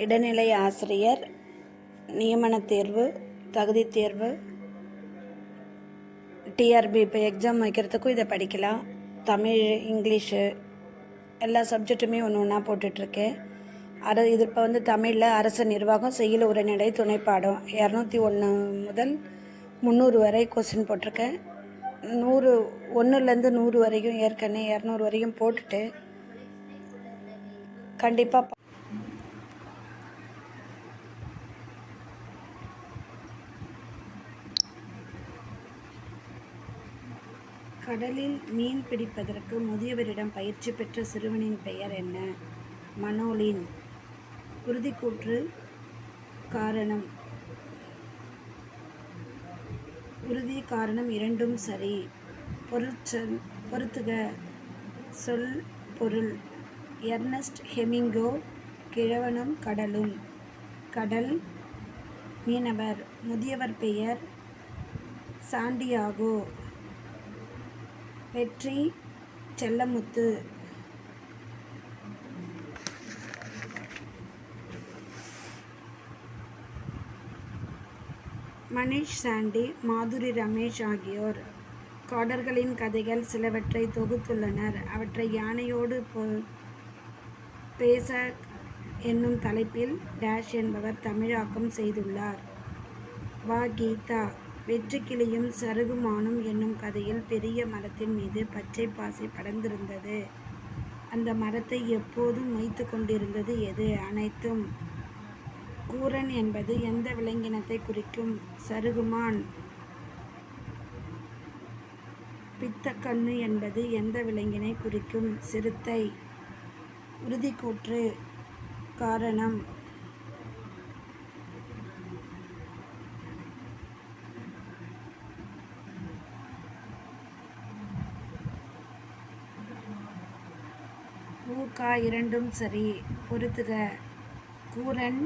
இடைநிலை ஆசிரியர் நியமன தேர்வு, தகுதி தேர்வு, டிஆர்பி இப்போ எக்ஸாம் வைக்கிறதுக்கும் இதை படிக்கலாம். தமிழ், இங்கிலீஷு எல்லா சப்ஜெக்ட்டுமே ஒன்று ஒன்றா போட்டுட்ருக்கேன். இது இப்போ தமிழில் அரசு நிர்வாகம், செய்யுள், உரைநடை, துணைப்பாடம் 201 முதல் 300 வரை கொஸ்டின் போட்டிருக்கேன். 100லேருந்து 100 வரைக்கும் ஏற்கனவே 200 வரைக்கும் போட்டுட்டு கண்டிப்பாக கடலில் மீன் பிடிப்பதற்கு முதியவரிடம் பயிற்சி பெற்ற சிறுவனின் பெயர் என்ன? மனோலின். உறுதிக்கூற்று காரணம். உறுதி காரணம் இரண்டும் சரி. பொறுத்துக. சொல் பொருள். எர்னஸ்ட் ஹெமிங்கோ. கிழவனும் கடலும். கடல் மீனவர். முதியவர் பெயர் சாண்டியாகோ. வெற்றி செல்லமுத்து. மனிஷ் சாண்டி, மாதுரி ரமேஷ் ஆகியோர் காடர்களின் கதைகள் சிலவற்றை தொகுத்துள்ளனர். அவற்றை யானையோடு பேச என்னும் தலைப்பில் டேஷ் என்பவர் தமிழாக்கம் செய்துள்ளார். வா. கீதா. வெற்றுக்கிளியும் சருகுமானும் என்னும் கதையில் பெரிய மரத்தின் மீது பச்சை பாசி படர்ந்திருந்தது. அந்த மரத்தை எப்போதும் மொய்த்து கொண்டிருந்தது எது? அனைத்தும். கூரன் என்பது எந்த விலங்கினத்தை குறிக்கும்? சருகுமான். பித்தக்கண்ணு என்பது எந்த விலங்கினை குறிக்கும்? சிறுத்தை. உறுதிக்கூற்று காரணம். ஊகா இரண்டும் சரி. பொறுத்துக. கூரன்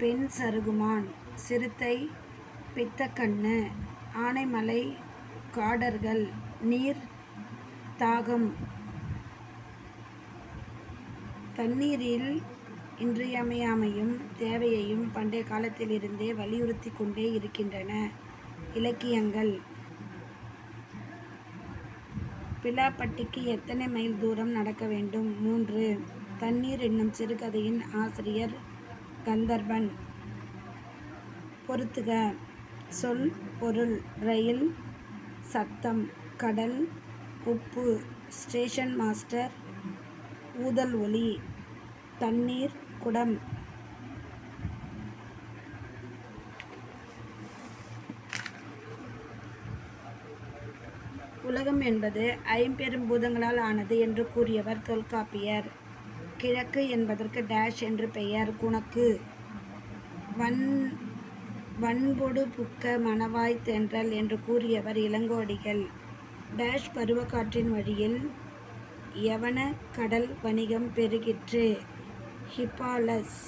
பெண் சருகுமான். சிறுத்தை பித்தக்கண்ணு. ஆனைமலை காடர்கள். நீர் தாகம். தண்ணீரில் இன்றியமையாமையும் தேவையையும் பண்டைய காலத்திலிருந்தே வலியுறுத்தி கொண்டே இருக்கின்றன இலக்கியங்கள். பிலாப்பட்டிக்கு எத்தனை மைல் தூரம் நடக்க வேண்டும்? 3. தண்ணீர் என்னும் சிறுகதையின் ஆசிரியர் கந்தர்வன். பொறுத்துக. சொல் பொருள். ரயில் சத்தம். கடல் உப்பு. ஸ்டேஷன் மாஸ்டர் ஊதல் ஒலி. தண்ணீர் குடம். உலகம் என்பது 5 பூதங்களால் ஆனது என்று கூறியவர் தொல்காப்பியர். கிழக்கு என்பதற்கு டேஷ் என்று பெயர்? குணக்கு. வன்பொடு புக்க மணவாய் தென்றல் என்று கூறியவர் இளங்கோடிகள். டேஷ் பருவக்காற்றின் வழியில் யவன கடல் வணிகம் பெருகிற்று. ஹிப்பாலஸ்.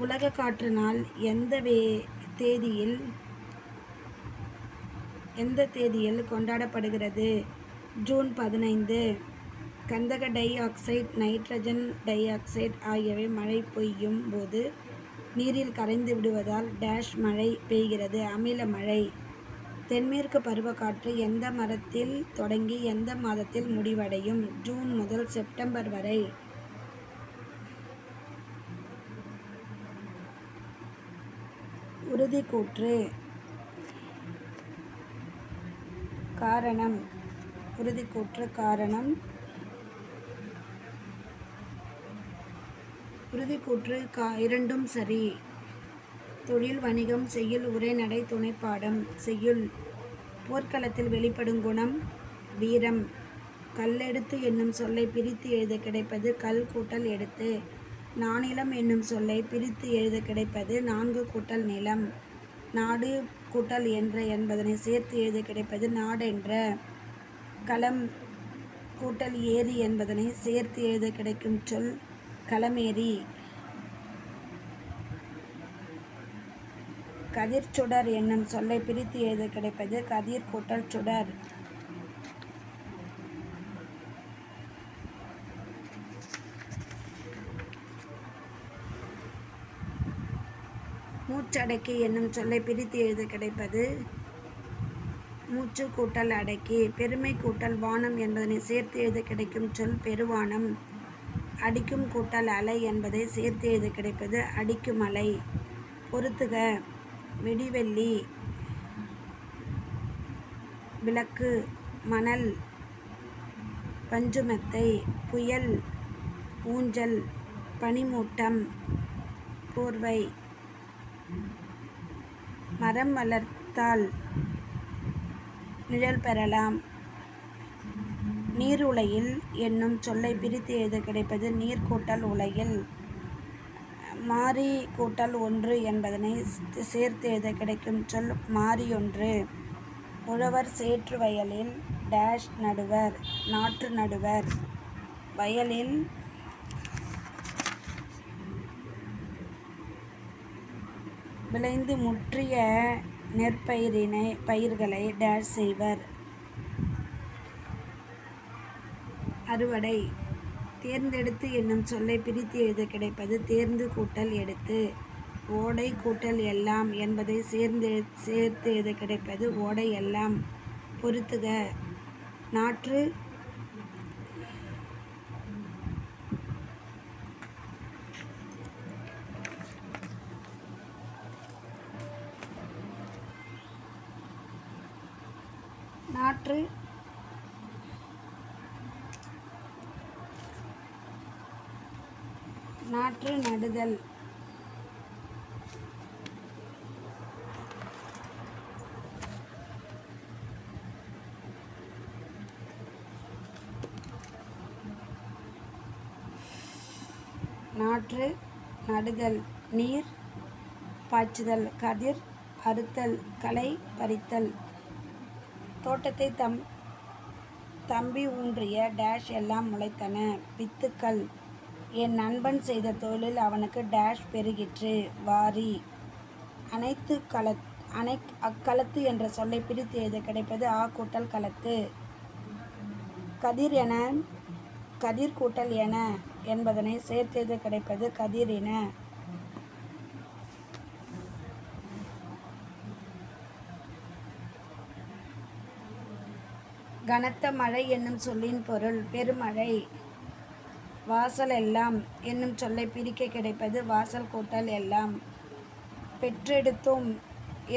உலக காற்று நாள் எந்த தேதியில் கொண்டாடப்படுகிறது? ஜூன் 15. கந்தக di oxide, nitrogen di oxide ஆகியவை மழை பெய்யும் போது நீரில் கரைந்து விடுவதால் டேஷ் மழை பெய்கிறது? அமில மழை. தென்மேற்கு பருவக்காற்று எந்த மாதத்தில் தொடங்கி எந்த மாதத்தில் முடிவடையும்? ஜூன் முதல் செப்டம்பர் வரை. உறுதிக்கூற்று காரணம். உறுதிக்கூற்று காரணம். உறுதிக்கூற்று இரண்டும் சரி. தொழில், வணிகம், செய்யுள், உரைநடை, துணைப்பாடம். செய்யுள். போர்க்களத்தில் வெளிப்படும் குணம் வீரம். கல்லெடுத்து என்னும் சொல்லை பிரித்து எழுத கிடைப்பது கல் கூட்டல் எடுத்து. நானிலம் என்னும் சொல்லை பிரித்து எழுத கிடைப்பது 4 கூட்டல் நிலம். நாடு கூட்டல் என்ற என்பதனை சேர்த்து எழுத கிடைப்பது நாடென்ற. களம் கூட்டல் ஏரி என்பதனை சேர்த்து எழுத கிடைக்கும் சொல் களமேரி. கதிர்ச்சுடர் என்னும் சொல்லை பிரித்து எழுத கிடைப்பது கதிர் கூட்டல் சுடர். மூச்சடக்கி என்னும் சொல்லை பிரித்து எழுத கிடைப்பது மூச்சு கூட்டல் அடக்கி. பெருமை கூட்டல் வானம் என்பதனை சேர்த்து எழுத கிடைக்கும் சொல் பெருவானம். அடிக்கும் கூட்டல் அலை என்பதை சேர்த்து எழுத கிடைப்பது அடிக்கும் அலை. பொறுத்துக விடிவெள்ளி, விளக்கு, மணல், பஞ்சுமெத்தை, புயல், ஊஞ்சல், பனிமூட்டம், போர்வை. மரம் வளர்த்தால் நிழல் பெறலாம். நீருலையில் என்னும் சொல்லை பிரித்து எழுத கிடைப்பது நீர் கூட்டல் உலையில். மாரி கூட்டல் ஒன்று என்பதனை சேர்த்து எழுத கிடைக்கும் சொல் மாரியொன்று. உழவர் சேற்று வயலில் டேஷ் நடுவர், நாற்று நடுவர். வயலில் விளைந்து முற்றிய பயிர்களை டேஷ் செய்வர். அறுவடை. தேர்ந்தெடுத்து என்னும் சொல்லை பிரித்து எழுத கிடைப்பது தேர்ந்து கூட்டல் எடுத்து. ஓடை கூட்டல் எல்லாம் என்பதை சேர்த்து எழுத கிடைப்பது ஓடை எல்லாம். பொறுத்துக நாற்று, நாற்று நாற்று நடுதல். நாற்று நடுதல். நீர் பாய்ச்சுதல். கதிர் அறுத்தல். களை பறித்தல். தோட்டத்தை தம்பி ஊன்றிய டேஷ் எல்லாம் முளைத்தன. வித்துக்கள். என் நண்பன் செய்த தொழிலில் அவனுக்கு டேஷ் பெருகிற்று. வாரி. அக்களத்து என்ற சொல்லை பிரித்து எழுத கிடைப்பது ஆ கூட்டல் களத்து. கதிர் கூட்டல் என என்பதனை சேர்த்து எழுத கிடைப்பது கதிரின. கனத்த மழை என்னும் சொல்லின் பொருள் பெருமழை. வாசல் எல்லாம் என்னும் சொல்லை பிரிக்க கிடைப்பது வாசல் கூட்டல் எல்லாம். பெற்றெடுத்தோம்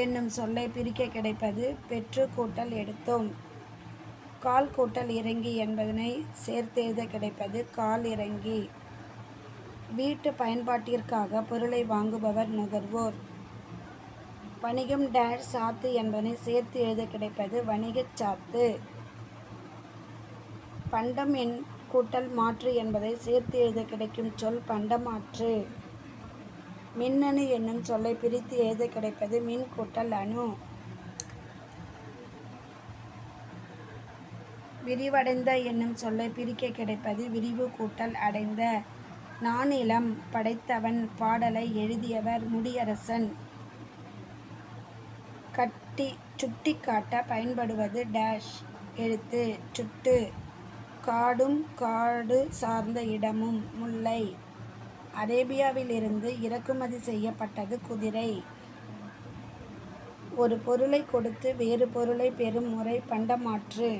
என்னும் சொல்லை பிரிக்க கிடைப்பது பெற்று கூட்டல் எடுத்தோம். கால் கூட்டல் இறங்கி என்பதனை சேர்த்து எழுத கிடைப்பது கால் இறங்கி. வீட்டு பயன்பாட்டிற்காக பொருளை வாங்குபவர் நுகர்வோர். வணிகம் டேஷ் சாத்து என்பதனை சேர்த்து எழுத கிடைப்பது வணிகச் சாத்து. பண்டம் என் கூட்டல் மாற்று என்பதை சேர்த்து எழுத கிடைக்கும் சொல் பண்டமாற்று. மின்னணு என்னும் சொல்லை பிரித்து எழுத கிடைப்பது மின் கூட்டல் அணு. விரிவடைந்த என்னும் சொல்லை பிரிக்க கிடைப்பது விரிவு கூட்டல் அடைந்த. நானிலம் படைத்தவன் பாடலை எழுதியவர் முடியரசன். சுட்டி காட்ட பயன்படுவது டேஷ் எழுத்து. சுட்டு. காடும் காடு சார்ந்த இடமும் முல்லை. அரேபியாவிலிருந்து இறக்குமதி செய்யப்பட்டது குதிரை. ஒரு பொருளை கொடுத்து வேறு பொருளை பெறும் முறை பண்டமாற்று.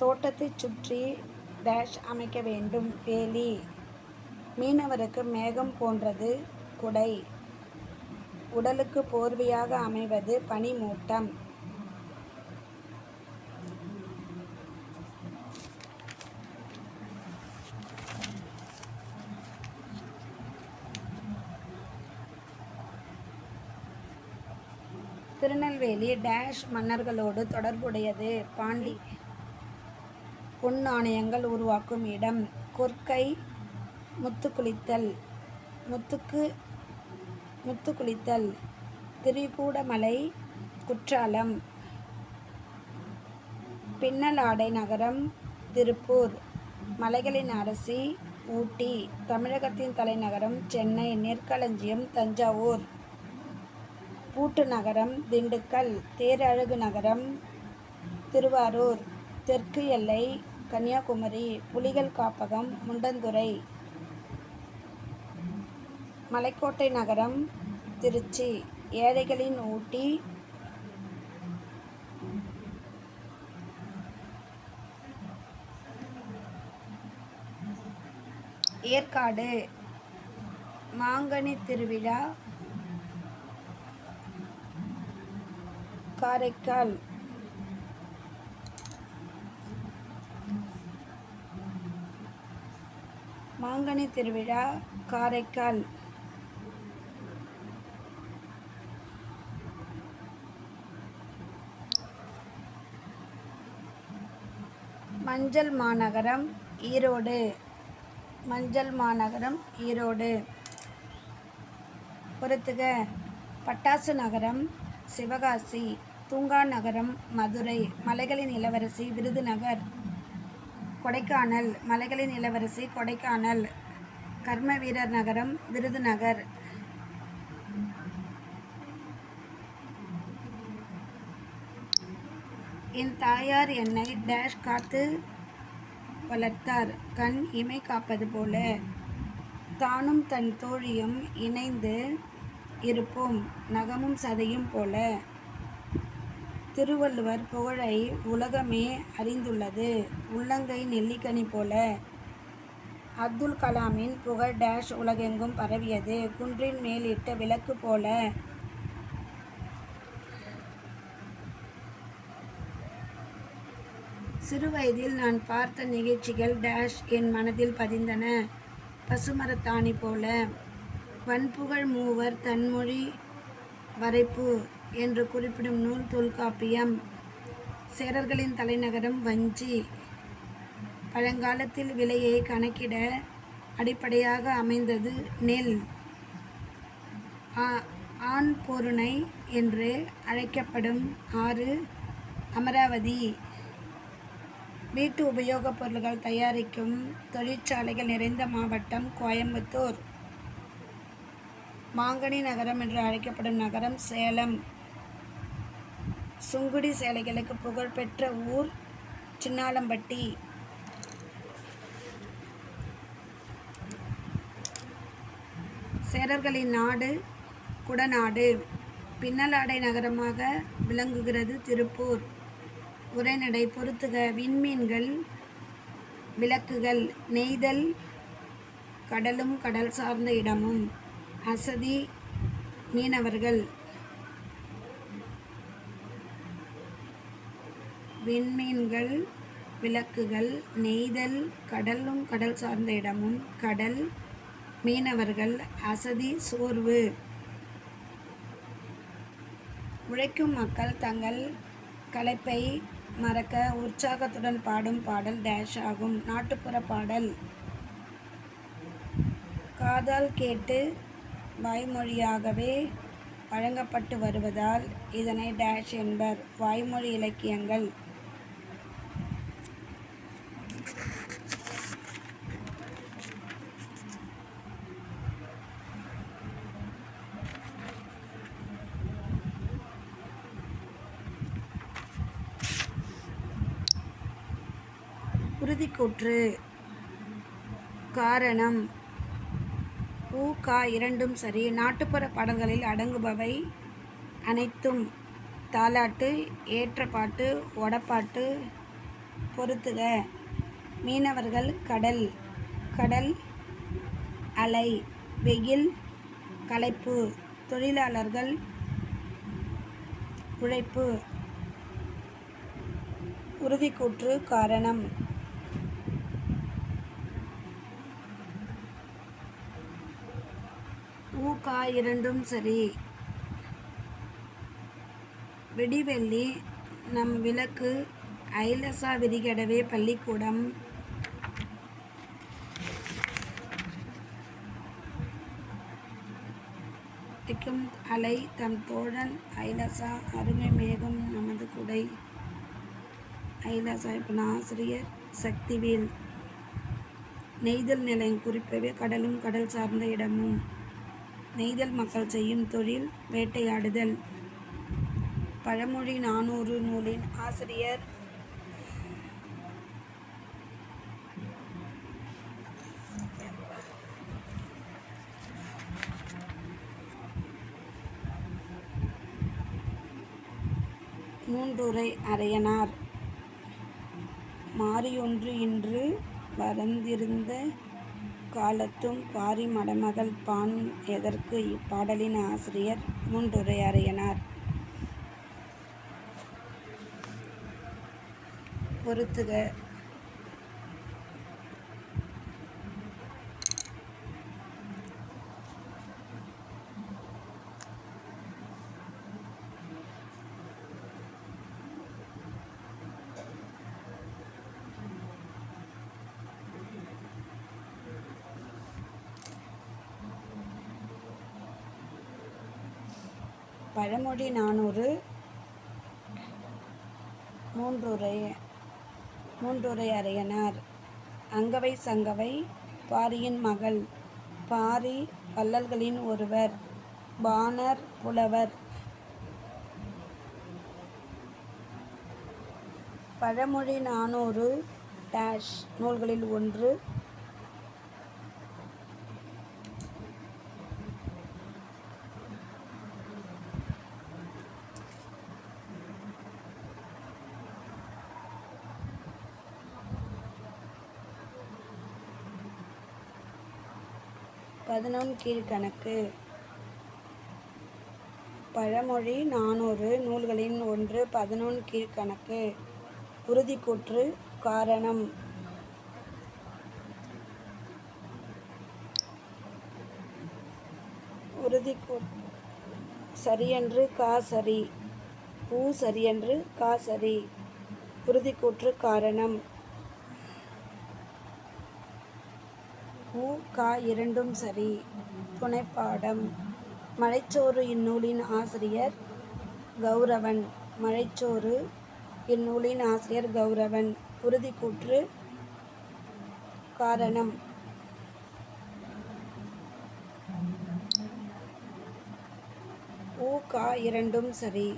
தோட்டத்தை சுற்றி டேஷ் அமைக்க வேண்டும் வேலி. மீனவருக்கு மேகம் போன்றது குடை. உடலுக்கு போர்வையாக அமைவது பனிமூட்டம். திருநெல்வேலி டேஷ் மன்னர்களோடு தொடர்புடையது. பாண்டி. பொன் நாணயங்கள் உருவாக்கும் இடம். கொற்கை. முத்துக்குளித்தல். முத்துக்குளித்தல். திரிகூடமலை குற்றாலம். பின்னலாடை நகரம் திருப்பூர். மலைகளின் அரசி ஊட்டி. தமிழகத்தின் தலைநகரம் சென்னை. நெற்களஞ்சியம் தஞ்சாவூர். பூட்டு நகரம் திண்டுக்கல், தேரழகு நகரம் திருவாரூர், தெற்கு எல்லை கன்னியாகுமரி, புலிகள் காப்பகம் முண்டந்துறை, மலைக்கோட்டை நகரம் திருச்சி, ஏழைகளின் ஊட்டி ஏற்காடு, மாங்கனி திருவிழா காரைக்கால், மாங்கனி திருவிழா காரைக்கால், மஞ்சள் மாநகரம் ஈரோடு, மஞ்சள் மாநகரம் ஈரோடு. பொறுத்துக. பட்டாசு நகரம் சிவகாசி, தூங்கா நகரம் மதுரை, மலைகளின் இளவரசி விருதுநகர், கொடைக்கானல், மலைகளின் இளவரசி கொடைக்கானல், கர்ம வீரர் நகரம் விருதுநகர், என் தாயார் என்னை டேஷ் காத்து வளர்த்தார், கண் இமை காப்பது போல, தானும் தன் தோழியும் இணைந்து இருப்போம் நகமும் சதையும் போல. திருவள்ளுவர் புகழை உலகமே அறிந்துள்ளது, உள்ளங்கை நெல்லிக்கனி போல. அப்துல் கலாமின் புகழ் டேஷ் உலகெங்கும் பரவியது, குன்றின் மேலிட்ட விளக்கு போல. சிறுவயதில் நான் பார்த்த நிகழ்ச்சிகள் டேஷ் என் மனதில் பதிந்தன, பசுமரத்தாணி போல. வன்புகழ் மூவர் தன்மொழி வரைப்பு என்று குறிப்பிடும் நூல் தொல்காப்பியம். சேரர்களின் தலைநகரம் வஞ்சி. பழங்காலத்தில் விலையை கணக்கிட அடிப்படையாக அமைந்தது நெல். ஆண் பொருணை என்று அழைக்கப்படும் ஆறு அமராவதி. வீட்டு உபயோகப் பொருட்கள் தயாரிக்கும் தொழிற்சாலைகள் நிறைந்த மாவட்டம் கோயம்புத்தூர். மாங்கனி நகரம் என்று அழைக்கப்படும் நகரம் சேலம். சுங்குடி சேலைகளுக்கு புகழ்பெற்ற ஊர் சின்னாளம்பட்டி. சேரர்களின் நாடு குடநாடு. பின்னலாடை நகரமாக விளங்குகிறது திருப்பூர். உரைநடை. பொறுத்துக. விண்மீன்கள் விளக்குகள், நெய்தல் கடலும் கடல் சார்ந்த இடமும், அசதி மீனவர்கள். விண்மீன்கள் விளக்குகள், நெய்தல் கடலும் கடல் சார்ந்த இடமும், கடல் மீனவர்கள், அசதி சோர்வு. உழைக்கும் மக்கள் தங்கள் களைப்பை மறக்க உற்சாகத்துடன் பாடும் பாடல் டேஷ் ஆகும். நாட்டுப்புற பாடல். காதால் கேட்டு வாய்மொழியாகவே வழங்கப்பட்டு வருவதால் இதனை டேஷ் என்பர். வாய்மொழி இலக்கியங்கள். உறுதிக்கூற்று. காரணம். உ, கா இரண்டும் சரி. நாட்டுப்புற பாடல்களில் அடங்குபவை அனைத்தும் தாலாட்டு, ஏற்றப்பாட்டு, ஒடப்பாட்டு. பொறுத்துக. மீனவர்கள் கடல், கடல் அலை, வெயில் களைப்பு, தொழிலாளர்கள் உழைப்பு. உறுதிக்கூற்று. காரணம். உ, கா இரண்டும் சரி. விடிவெள்ளி நம் விளக்கு, ஐலசா விதிகெடவே பள்ளிக்கூடம். திக்கும் அலை தம் தோழன் ஐலசா, அருமை மேகம் நமது குடை. ஐலசா இப்ப ஆசிரியர் சக்திவேல். நெய்தல் நிலையம் குறிப்பவே கடலும் கடல் சார்ந்த இடமும். நெய்தல் மக்கள் செய்யும் தொழில் வேட்டையாடுதல். பழமொழி 400 நூலின் ஆசிரியர் மூன்றுரை அரையனார். மாரியொன்று இன்று வரந்திருந்த காலத்தும் பாரி மடமகள் பான் எதற்கு. இப்பாடலின் ஆசிரியர் மூன்றுரை அரையனார். பொறுத்துக. பழமொழி 400 மூன்றுரை அரையனார். அங்கவை சங்கவை பாரியின் மகள். பாரி வள்ளல்களின் ஒருவர். பாணர் புலவர். பழமொழி 400 நூல்களில் ஒன்று. கீழ்கணக்கு. பழமொழி 400 நூல்களின் ஒன்று. 11 கீழ்கணக்கு. உறுதிக்கூற்று காரணம். சரியென்று கா சரி. சரியென்று கா சரி. உறுதிக்கூற்று காரணம். கா இரண்டும் சரி. துணைப்பாடம். மழைச்சோறு இந்நூலின் ஆசிரியர் கௌரவன். மழைச்சோறு இந்நூலின் ஆசிரியர் கௌரவன். உறுதிக்கூற்று காரணம். கா இரண்டும் சரி.